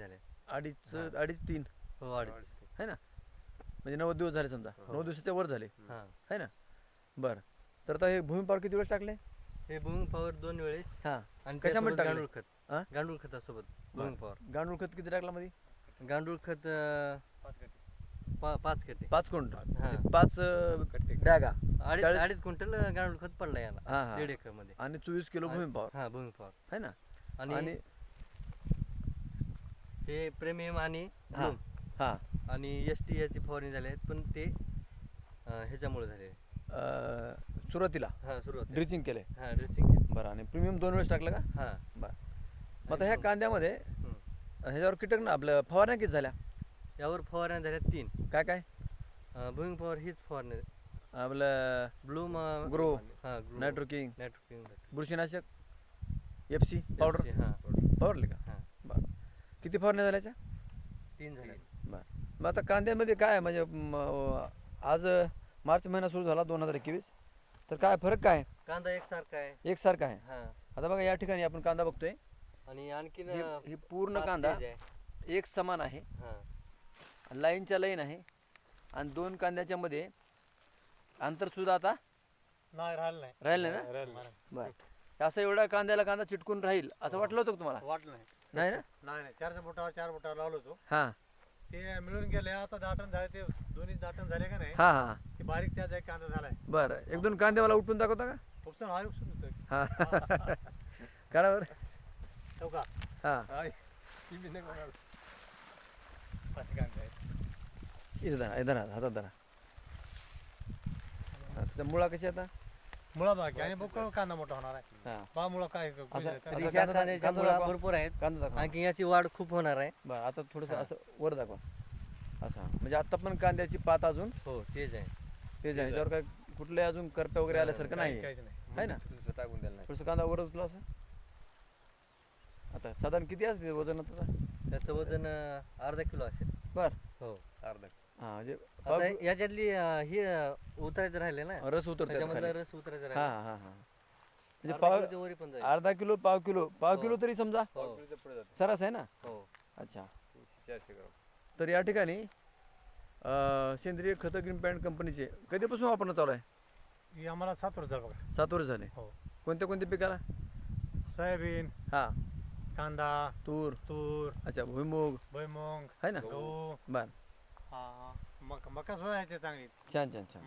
झाले. अडीच 3 हो, अडीच. है ना, म्हणजे 90 दिवस झाले समजा. 9 दिवसाच्या वर झाले हा, है ना. बरं, तर आता हे भूमी पॉवर किती वेळेस टाकले? हे भूमी पॉवर 2 वेळेस हां, आणि कशामध्ये त्यासोबत टाकले? गांडूळ खत. हां, गांडूळ खतासोबत भूमी पॉवर. गांडूळ खत किती टाकला मध्ये? गांडूळ खत 5 कटे. 5 क्विंटल, हां. 5 बॅगा. 2.5 क्विंटल गांडूळ खत पडला याला हां हां, 1.5 एकर मध्ये. आणि 24 किलो भूमी पॉवर हा, भूमी पॉवर. है ना. आणि आणि हे प्रीमियम आणि हां ब्लूम हां, आणि ST याची फवारणी झाली आहेत, पण ते ह्याच्यामुळे झाले. सुरुवातीला हा, सुरुवात. ड्रिचिंग केले. हा, ड्रिचिंग. बरं, आणि प्रीमियम 2 वेळेस टाकलं का? हा. बरं. मग आता ह्या कांद्यामध्ये हं. ह्याच्यावर कीटक ना आपलं फवारण्या किती झाल्या? यावर फवारण्या झाल्या 3. काय काय? भूमी पॉवर हीच फवारणी. आपलं ब्लूम, ग्रो, हा, नायट्रोकिंग, नायट्रोकिंग, बुरशीनाशक, FC पावडर हा, फवारले का? हा. बरं, किती फवारण्या झाल्याच्या? 3 झाले. बरं, मग आता कांद्यामध्ये काय आहे, म्हणजे आज मार्च महिना सुरू झाला 2021, तर काय फरक काय आहे? कांदा एकसारखा आहे. एकसारखा आहे. हा. आता बघा या ठिकाणी आपण कांदा बघतोय, आणि आणखीन ही पूर्ण 5 कांदा तेज आहे. एक समान आहे, हा. लाईनच्या लाईन आहे, आणि 2 कांद्याच्या मध्ये अंतर सुद्धा आता नाही राहिलं नाही. राहिलं नाही ना. बरं, असं एवढा कांद्याला कांदा चिटकून राहील असं वाटलं होतं का तुम्हाला? वाटलं नाही. नाही ना. नाही 4 बोटावर लावलो होतो. हां ते मिळून गेले. आता दाटण झाले, ते दोन्ही दाटण झाले का नाही, हां हां, ते बारीक त्याचा एक कांदा झालाय. बरं, 1-2 कांदे मला उठून दाखवता का? उपसून हा उपसून होतं. हां करा बरं. हो का? हां, असे कांदे आहेत. इथं धरा, इथं धरा, हातात धरा. त्या मुळा कशी आता? मुळा बाकी आणि बघ कांदा मोठा होणार आहे. हां, बा मुळा काय असं- तरी आता ह्या कांदा- कांद्याच्या कांदा मुळा दाखवा. भरपूर आहेत. कांदा दाखवा. आणखी याची वाढ खूप होणार आहे. बरं, आता थोडंसं असं वर दाखवा. असं, म्हणजे आता पण कांद्याची पात अजून हो, तेच आहे. तेच आहे, ह्याच्यावर काय कुठले अजून करप्या वगैरे आल्यासारखं नाही काहीच नाही. आहे ना. टाकून द्यायला थोडंसं कांदा वर उचला असं. आता साधारण किती असते वजन आता? त्याचं वजन अर्धा किलो असेल. बरं, हो, अर्धा. हां, म्हणजे आता याच्यातली ही उतरायचं राहिले ना, रस उतरते त्याच्यामधला रस उतरायचा हां राहिला. हां हां, म्हणजे अर्धा पाव किलोच्या वरी पण जाईल. अर्धा किलो, पाव किलो तरी समजा हो, सरस आहे ना. हो. अच्छा, तर या ठिकाणी सेंद्रिय खतं ग्रीन पॅन्ट कंपनीचे कधीपासून वापरणं चालू आहे? ही आम्हाला 7 वर्ष झालं बघा. 7 वर्ष झाले. हो. कोणत्या कोणत्या पिकाला? सोयाबीन, हां, कांदा, तूर, तूर, अच्छा, भुईमुग भुईमुग, आहे ना. गहू, बरं, मका सोयाचे चांगली. छान छान छान.